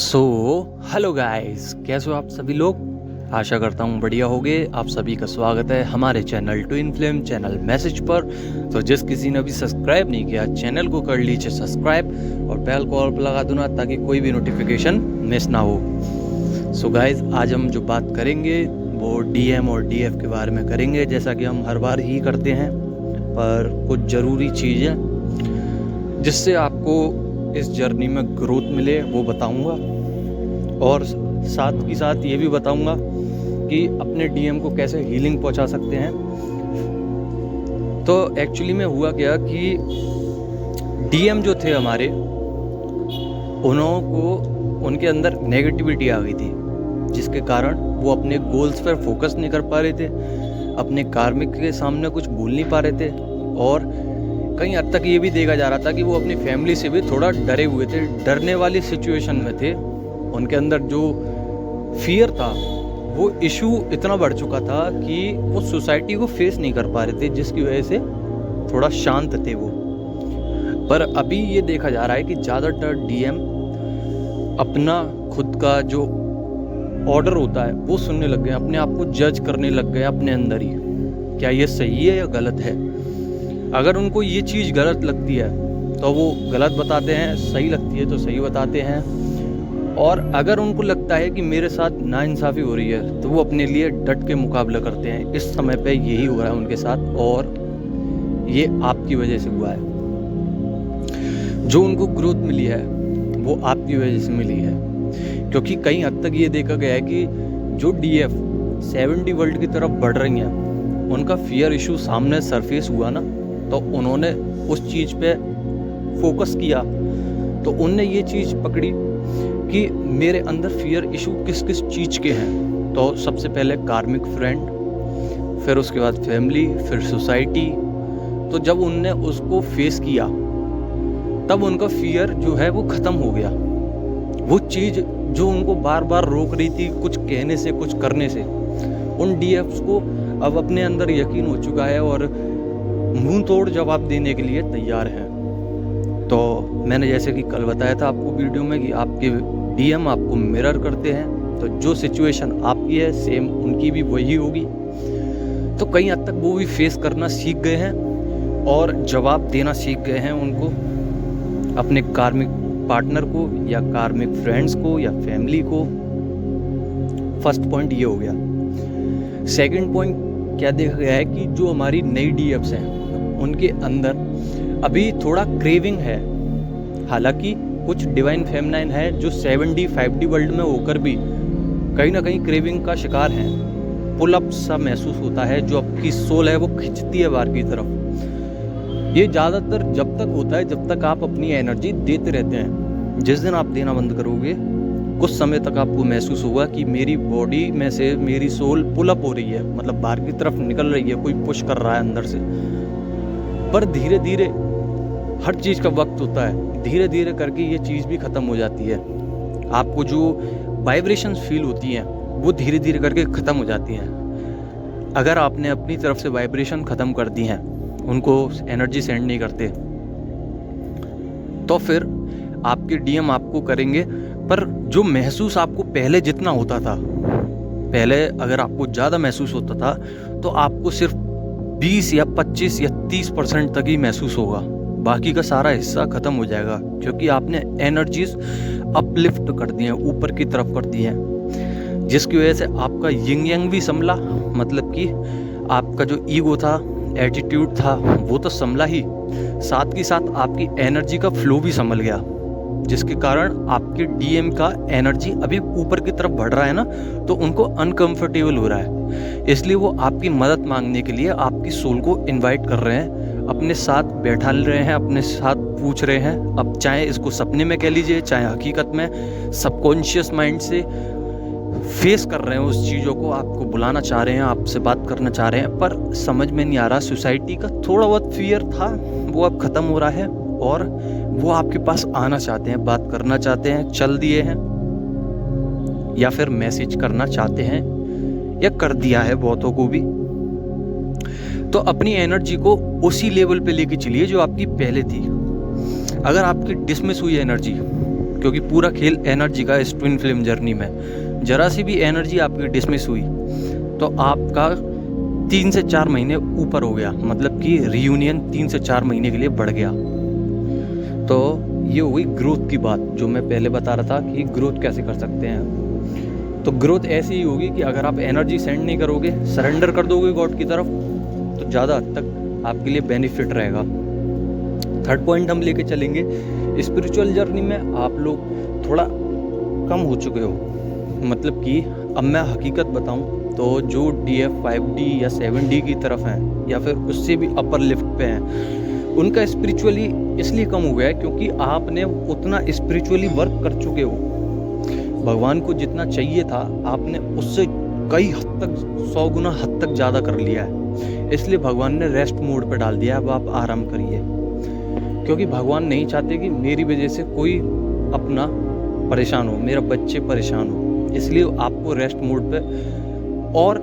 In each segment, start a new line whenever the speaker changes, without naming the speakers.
So hello guys, कैसे हो आप सभी लोग। आशा करता हूँ बढ़िया होगे। आप सभी का स्वागत है हमारे channel twin flame channel message पर। तो जिस किसी ने अभी सब्सक्राइब नहीं किया चैनल को कर लीजिए सब्सक्राइब और बेल को ऑल पर लगा दो ना, ताकि कोई भी नोटिफिकेशन मिस ना हो। सो गाइस, आज हम जो बात करेंगे वो डीएम और डीएफ के बारे में करेंगे, जैसा कि हम हर बार ही करते हैं। पर कुछ ज़रूरी चीज़ें जिससे आपको इस जर्नी में ग्रोथ मिले वो बताऊंगा, और साथ ही साथ ये भी बताऊंगा कि अपने डीएम को कैसे हीलिंग पहुंचा सकते हैं। तो एक्चुअली में हुआ क्या कि डीएम जो थे हमारे, उनके अंदर नेगेटिविटी आ गई थी, जिसके कारण वो अपने गोल्स पर फोकस नहीं कर पा रहे थे, अपने कार्मिक के सामने कुछ बोल नहीं पा रहे थे, और कहीं हद तक ये भी देखा जा रहा था कि वो अपनी फैमिली से भी थोड़ा डरे हुए थे, डरने वाली सिचुएशन में थे। उनके अंदर जो फियर था वो इशू इतना बढ़ चुका था कि वो सोसाइटी को फेस नहीं कर पा रहे थे, जिसकी वजह से थोड़ा शांत थे वो। पर अभी ये देखा जा रहा है कि ज़्यादातर डीएम अपना खुद का जो ऑर्डर होता है वो सुनने लग गए, अपने आप को जज करने लग गए अपने अंदर ही। क्या ये सही है या गलत है? अगर उनको ये चीज़ गलत लगती है तो वो गलत बताते हैं, सही लगती है तो सही बताते हैं, और अगर उनको लगता है कि मेरे साथ नाइंसाफ़ी हो रही है तो वो अपने लिए डट के मुकाबला करते हैं। इस समय पे यही हो रहा है उनके साथ, और ये आपकी वजह से हुआ है। जो उनको ग्रोथ मिली है वो आपकी वजह से मिली है, क्योंकि कई हद तक ये देखा गया है कि जो डीएफ 70 वर्ल्ड की तरफ बढ़ रही हैं, उनका फियर इशू सामने सरफेस हुआ ना, तो उन्होंने उस चीज़ पे फोकस किया, तो उनने ये चीज़ पकड़ी कि मेरे अंदर फियर इशू किस किस चीज़ के हैं। तो सबसे पहले कार्मिक फ्रेंड, फिर उसके बाद फैमिली, फिर सोसाइटी। तो जब उनने उसको फेस किया तब उनका फियर जो है वो ख़त्म हो गया। वो चीज़ जो उनको बार बार रोक रही थी कुछ कहने से, कुछ करने से, उन डीएफ्स को अब अपने अंदर यकीन हो चुका है और मुंह तोड़ जवाब देने के लिए तैयार हैं। तो मैंने जैसे कि कल बताया था आपको वीडियो में कि आपके डीएम आपको मिरर करते हैं, तो जो सिचुएशन आपकी है सेम उनकी भी वही होगी। तो कई हद तक वो भी फेस करना सीख गए हैं और जवाब देना सीख गए हैं उनको, अपने कार्मिक पार्टनर को या कार्मिक फ्रेंड्स को या फैमिली को। फर्स्ट पॉइंट ये हो गया। सेकंड पॉइंट क्या देखा गया है कि जो हमारी नई डीएफ्स हैं उनके अंदर अभी थोड़ा क्रेविंग है। हालांकि कुछ डिवाइन फेमिनाइन है जो 70 5D वर्ल्ड में होकर भी कहीं ना कहीं क्रेविंग का शिकार हैं। पुल अप सा महसूस होता है, जो आपकी सोल है वो खिंचती है बाहर की तरफ। ये ज़्यादातर जब तक होता है जब तक आप अपनी एनर्जी देते रहते हैं। जिस दिन आप देना बंद करोगे, कुछ समय तक आपको महसूस होगा कि मेरी बॉडी में से मेरी सोल पुल अप हो रही है, मतलब बाहर की तरफ निकल रही है, कोई पुश कर रहा है अंदर से। पर धीरे धीरे हर चीज़ का वक्त होता है, धीरे धीरे करके ये चीज़ भी ख़त्म हो जाती है। आपको जो वाइब्रेशंस फील होती हैं वो धीरे धीरे करके ख़त्म हो जाती हैं। अगर आपने अपनी तरफ से वाइब्रेशन ख़त्म कर दी हैं, उनको एनर्जी सेंड नहीं करते, तो फिर आपके डीएम आपको करेंगे। पर जो महसूस आपको पहले जितना होता था, पहले अगर आपको ज़्यादा महसूस होता था तो आपको सिर्फ 20 या 25 या 30% तक ही महसूस होगा, बाकी का सारा हिस्सा ख़त्म हो जाएगा, क्योंकि आपने एनर्जीज अपलिफ्ट कर दी हैं, ऊपर की तरफ कर दी हैं, जिसकी वजह से आपका यिंग यांग भी संभला। मतलब कि आपका जो ईगो था, एटीट्यूड था, वो तो संभला ही, साथ ही साथ आपकी एनर्जी का फ्लो भी संभल गया, जिसके कारण आपके डीएम का एनर्जी अभी ऊपर की तरफ बढ़ रहा है ना, तो उनको अनकंफर्टेबल हो रहा है। इसलिए वो आपकी मदद मांगने के लिए आपकी सोल को इनवाइट कर रहे हैं, अपने साथ बैठा रहे हैं, अपने साथ पूछ रहे हैं। अब चाहे इसको सपने में कह लीजिए, चाहे हकीकत में सबकॉन्शियस माइंड से फेस कर रहे हैं उस चीज़ों को, आपको बुलाना चाह रहे हैं, आपसे बात करना चाह रहे हैं, पर समझ में नहीं आ रहा। सोसाइटी का थोड़ा बहुत फियर था वो अब ख़त्म हो रहा है, और वो आपके पास आना चाहते हैं, बात करना चाहते हैं, चल दिए हैं, या फिर मैसेज करना चाहते हैं, या कर दिया है बहुतों को भी। तो अपनी एनर्जी को उसी लेवल पे लेके चलिए जो आपकी पहले थी। अगर आपकी डिसमिस हुई एनर्जी, क्योंकि पूरा खेल एनर्जी का इस ट्विन फ्लेम जर्नी में। जरा सी भी एनर्जी आपकी डिसमिस हुई तो आपका 3 से 4 महीने ऊपर हो गया, मतलब कि रियूनियन 3 से 4 महीने के लिए बढ़ गया। तो ये हुई ग्रोथ की बात, जो मैं पहले बता रहा था कि ग्रोथ कैसे कर सकते हैं। तो ग्रोथ ऐसी ही होगी कि अगर आप एनर्जी सेंड नहीं करोगे, सरेंडर कर दोगे गॉड की तरफ, तो ज़्यादा हद तक आपके लिए बेनिफिट रहेगा। थर्ड पॉइंट हम लेके चलेंगे, स्पिरिचुअल जर्नी में आप लोग थोड़ा कम हो चुके हो। मतलब कि अब मैं हकीकत बताऊं तो जो DF 5D या 7D की तरफ हैं या फिर उससे भी अपर लिफ्ट पे हैं, उनका स्पिरिचुअली इसलिए कम हो गया है क्योंकि आपने उतना स्पिरिचुअली वर्क कर चुके हो। भगवान को जितना चाहिए था आपने उससे कई हद तक 100 गुना हद तक ज़्यादा कर लिया है, इसलिए भगवान ने रेस्ट मोड पे डाल दिया। अब आप आराम करिए, क्योंकि भगवान नहीं चाहते कि मेरी वजह से कोई अपना परेशान हो, मेरा बच्चे परेशान हो, इसलिए आपको रेस्ट मोड पे, और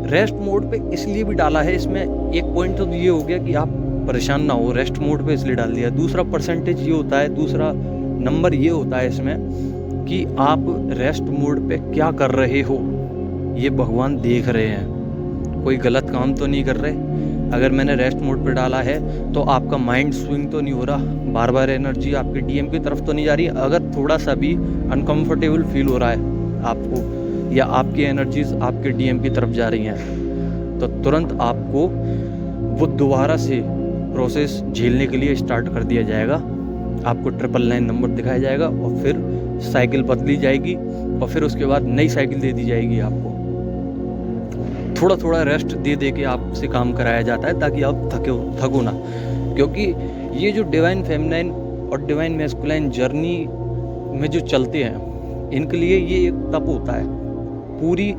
रेस्ट मोड पे इसलिए भी डाला है। इसमें एक पॉइंट तो ये हो गया कि आप परेशान ना हो, रेस्ट मोड पे इसलिए डाल दिया। दूसरा परसेंटेज ये होता है, दूसरा नंबर ये होता है इसमें कि आप रेस्ट मोड पे क्या कर रहे हो, ये भगवान देख रहे हैं। कोई गलत काम तो नहीं कर रहे। अगर मैंने रेस्ट मोड पे डाला है तो आपका माइंड स्विंग तो नहीं हो रहा, बार बार एनर्जी आपकी DM की तरफ तो नहीं जा रही। अगर थोड़ा सा भी अनकंफर्टेबल फील हो रहा है आपको, या आपकी एनर्जीज आपके DM की तरफ जा रही हैं, तो तुरंत आपको वो दोबारा से प्रोसेस झेलने के लिए स्टार्ट कर दिया जाएगा। आपको 999 नंबर दिखाया जाएगा और फिर साइकिल बदली जाएगी और फिर उसके बाद नई साइकिल दे दी जाएगी आपको। थोड़ा थोड़ा रेस्ट दे दे के आपसे काम कराया जाता है ताकि आप थको ना, क्योंकि ये जो डिवाइन फेमिनाइन और डिवाइन मैस्कुलाइन जर्नी में जो चलते हैं, इनके लिए ये एक तप होता है। पूरी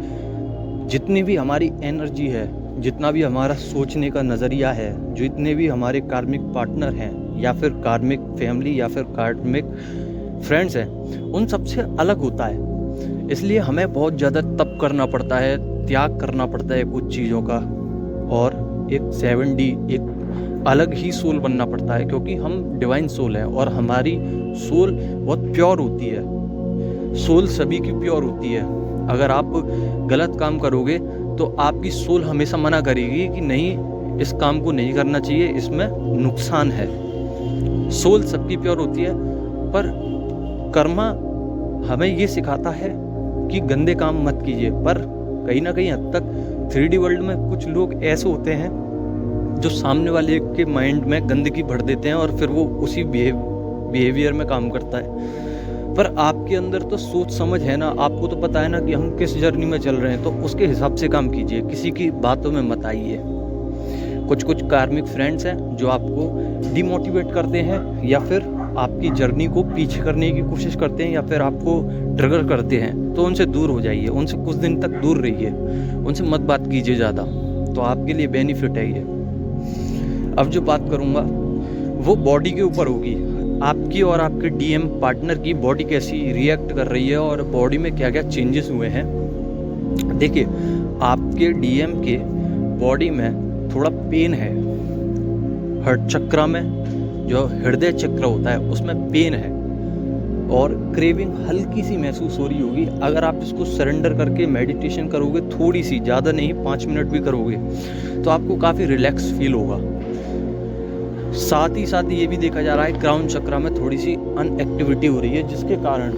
जितनी भी हमारी एनर्जी है, जितना भी हमारा सोचने का नज़रिया है, जितने भी हमारे कार्मिक पार्टनर हैं या फिर कार्मिक फैमिली या फिर कार्मिक फ्रेंड्स हैं, उन सबसे अलग होता है। इसलिए हमें बहुत ज़्यादा तप करना पड़ता है, त्याग करना पड़ता है कुछ चीज़ों का, और एक 7D एक अलग ही सोल बनना पड़ता है, क्योंकि हम डिवाइन सोल हैं और हमारी सोल बहुत प्योर होती है। सोल सभी की प्योर होती है। अगर आप गलत काम करोगे तो आपकी सोल हमेशा मना करेगी कि नहीं, इस काम को नहीं करना चाहिए, इसमें नुकसान है। सोल सबकी प्योर होती है, पर कर्मा हमें ये सिखाता है कि गंदे काम मत कीजिए। पर कहीं ना कहीं हद तक 3D वर्ल्ड में कुछ लोग ऐसे होते हैं जो सामने वाले के माइंड में गंदगी भर देते हैं और फिर वो उसी बिहेवियर में काम करता है। पर आपके अंदर तो सोच समझ है ना, आपको तो पता है ना कि हम किस जर्नी में चल रहे हैं, तो उसके हिसाब से काम कीजिए, किसी की बातों में मत आइए। कुछ कार्मिक फ्रेंड्स हैं जो आपको डिमोटिवेट करते हैं या फिर आपकी जर्नी को पीछे करने की कोशिश करते हैं या फिर आपको ट्रिगर करते हैं, तो उनसे दूर हो जाइए, उनसे कुछ दिन तक दूर रहिए, उनसे मत बात कीजिए ज़्यादा, तो आपके लिए बेनिफिट है ये। अब जो बात करूँगा वो बॉडी के ऊपर होगी। आपकी और आपके DM पार्टनर की बॉडी कैसी रिएक्ट कर रही है और बॉडी में क्या क्या चेंजेस हुए हैं। देखिए, आपके DM के बॉडी में थोड़ा पेन है, हार्ट चक्र में, जो हृदय चक्र होता है उसमें पेन है, और क्रेविंग हल्की सी महसूस हो रही होगी। अगर आप इसको सरेंडर करके मेडिटेशन करोगे, थोड़ी सी, ज़्यादा नहीं, 5 मिनट भी करोगे, तो आपको काफ़ी रिलैक्स फील होगा। साथ ही साथ ये भी देखा जा रहा है क्राउन चक्र में थोड़ी सी अनएक्टिविटी हो रही है, जिसके कारण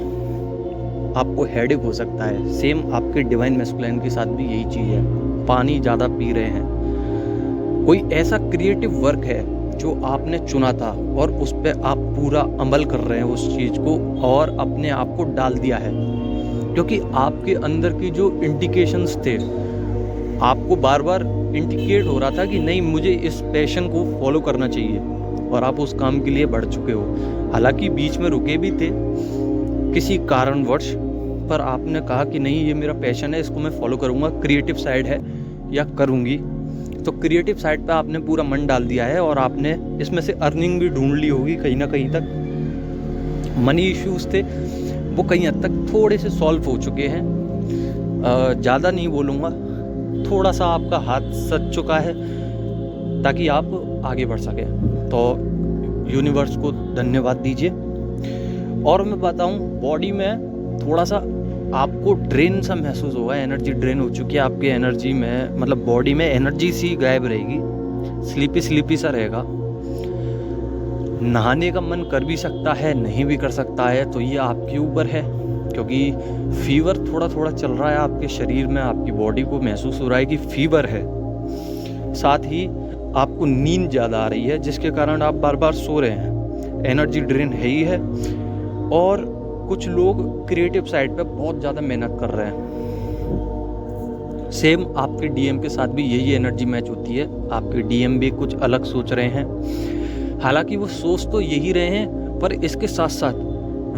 आपको हेडेक हो सकता है। सेम आपके डिवाइन मैस्कुलाइन के साथ भी यही चीज़ है। पानी ज़्यादा पी रहे हैं। कोई ऐसा क्रिएटिव वर्क है जो आपने चुना था और उस पर आप पूरा अमल कर रहे हैं उस चीज़ को, और अपने आप को डाल दिया है, क्योंकि आपके अंदर की जो इंडिकेशंस थे, आपको बार बार इंडिकेट हो रहा था कि नहीं, मुझे इस पैशन को फॉलो करना चाहिए, और आप उस काम के लिए बढ़ चुके हो। हालांकि बीच में रुके भी थे किसी कारणवश, पर आपने कहा कि नहीं, ये मेरा पैशन है, इसको मैं फॉलो करूँगा, क्रिएटिव साइड है या करूँगी। तो क्रिएटिव साइड पे आपने पूरा मन डाल दिया है और आपने इसमें से अर्निंग भी ढूंढ ली होगी कहीं ना कहीं तक। मनी इश्यूज थे वो कहीं हद तक थोड़े से सॉल्व हो चुके हैं। ज़्यादा नहीं बोलूँगा, थोड़ा सा आपका हाथ सज चुका है ताकि आप आगे बढ़ सकें। तो यूनिवर्स को धन्यवाद दीजिए। और मैं बताऊं, बॉडी में थोड़ा सा आपको ड्रेन सा महसूस होगा, एनर्जी ड्रेन हो चुकी है आपकी एनर्जी में, मतलब बॉडी में एनर्जी सी गायब रहेगी, स्लीपी स्लीपी सा रहेगा। नहाने का मन कर भी सकता है, नहीं भी कर सकता है, तो ये आपके ऊपर है, क्योंकि फीवर थोड़ा थोड़ा चल रहा है आपके शरीर में, आपकी बॉडी को महसूस हो रहा है कि फीवर है। साथ ही आपको नींद ज़्यादा आ रही है, जिसके कारण आप बार बार सो रहे हैं, एनर्जी ड्रेन है ही है। और कुछ लोग क्रिएटिव साइड पे बहुत ज़्यादा मेहनत कर रहे हैं। सेम आपके डीएम के साथ भी यही एनर्जी मैच होती है, आपके डीएम भी कुछ अलग सोच रहे हैं। हालांकि वो सोच तो यही रहे हैं, पर इसके साथ साथ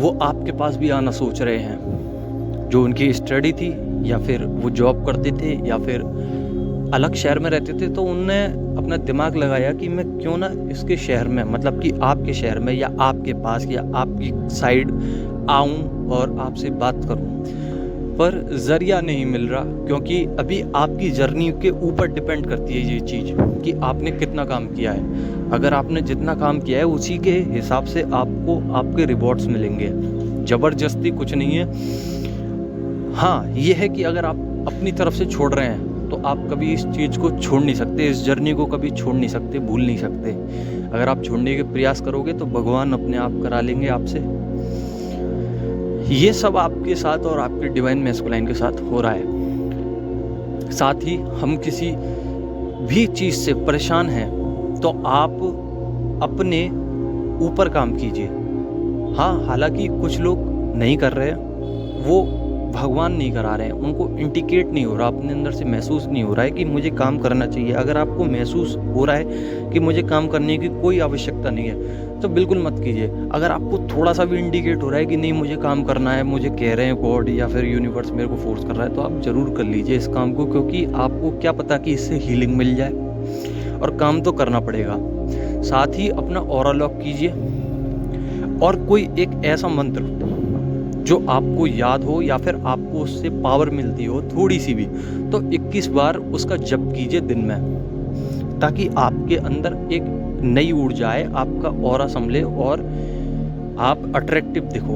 वो आपके पास भी आना सोच रहे हैं। जो उनकी स्टडी थी, या फिर वो जॉब करते थे, या फिर अलग शहर में रहते थे, तो उनने अपना दिमाग लगाया कि मैं क्यों ना इसके शहर में, मतलब कि आपके शहर में या आपके पास या आपकी साइड आऊं और आपसे बात करूं। पर ज़रिया नहीं मिल रहा, क्योंकि अभी आपकी जर्नी के ऊपर डिपेंड करती है ये चीज़ कि आपने कितना काम किया है। अगर आपने जितना काम किया है उसी के हिसाब से आपको आपके रिवॉर्ड्स मिलेंगे। ज़बरदस्ती कुछ नहीं है। हाँ, ये है कि अगर आप अपनी तरफ से छोड़ रहे हैं तो आप कभी इस चीज़ को छोड़ नहीं सकते, इस जर्नी को कभी छोड़ नहीं सकते, भूल नहीं सकते। अगर आप छोड़ने के प्रयास करोगे तो भगवान अपने आप करा लेंगे आपसे। ये सब आपके साथ और आपके डिवाइन मैस्कुलाइन के साथ हो रहा है। साथ ही हम किसी भी चीज़ से परेशान हैं तो आप अपने ऊपर काम कीजिए। हाँ, हालांकि कुछ लोग नहीं कर रहे हैं, वो भगवान नहीं करा रहे हैं, उनको इंडिकेट नहीं हो रहा, अपने अंदर से महसूस नहीं हो रहा है कि मुझे काम करना चाहिए। अगर आपको महसूस हो रहा है कि मुझे काम करने की कोई आवश्यकता नहीं है तो बिल्कुल मत कीजिए। अगर आपको थोड़ा सा भी इंडिकेट हो रहा है कि नहीं मुझे काम करना है, मुझे कह रहे हैं गॉड या फिर यूनिवर्स मेरे को फोर्स कर रहा है, तो आप ज़रूर कर लीजिए इस काम को, क्योंकि आपको क्या पता कि इससे हीलिंग मिल जाए। और काम तो करना पड़ेगा। साथ ही अपना ऑरा लॉक कीजिए और कोई एक ऐसा मंत्र जो आपको याद हो या फिर आपको उससे पावर मिलती हो थोड़ी सी भी, तो 21 बार उसका जप कीजिए दिन में, ताकि आपके अंदर एक नई ऊर्जा आए, आपका ऑरा संभले और आप अट्रैक्टिव दिखो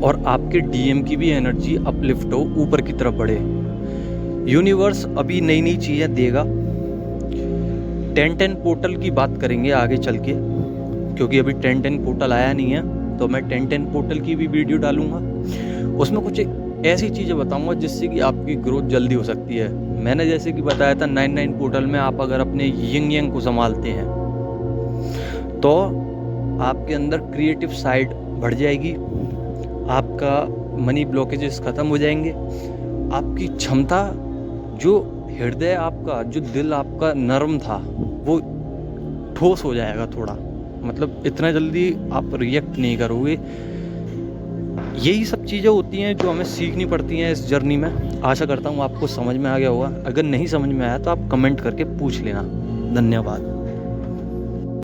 और आपके डीएम की भी एनर्जी अपलिफ्ट हो, ऊपर की तरफ बढ़े। यूनिवर्स अभी नई नई चीज़ें देगा। 10-10 पोर्टल की बात करेंगे आगे चल के, क्योंकि अभी 10-10 पोर्टल आया नहीं है, तो मैं 10-10 पोर्टल की भी वीडियो डालूंगा। उसमें कुछ ऐसी चीज़ें बताऊंगा जिससे कि आपकी ग्रोथ जल्दी हो सकती है। मैंने जैसे कि बताया था 9-9 पोर्टल में आप अगर अपने यिंग यांग को संभालते हैं तो आपके अंदर क्रिएटिव साइड बढ़ जाएगी, आपका मनी ब्लॉकेजेस ख़त्म हो जाएंगे, आपकी क्षमता, जो हृदय आपका, जो दिल आपका नरम था वो ठोस हो जाएगा थोड़ा, मतलब इतना जल्दी आप रिएक्ट नहीं करोगे। यही सब चीज़ें होती हैं जो हमें सीखनी पड़ती हैं इस जर्नी में। आशा करता हूँ आपको समझ में आ गया होगा। अगर नहीं समझ में आया तो आप कमेंट करके पूछ लेना। धन्यवाद।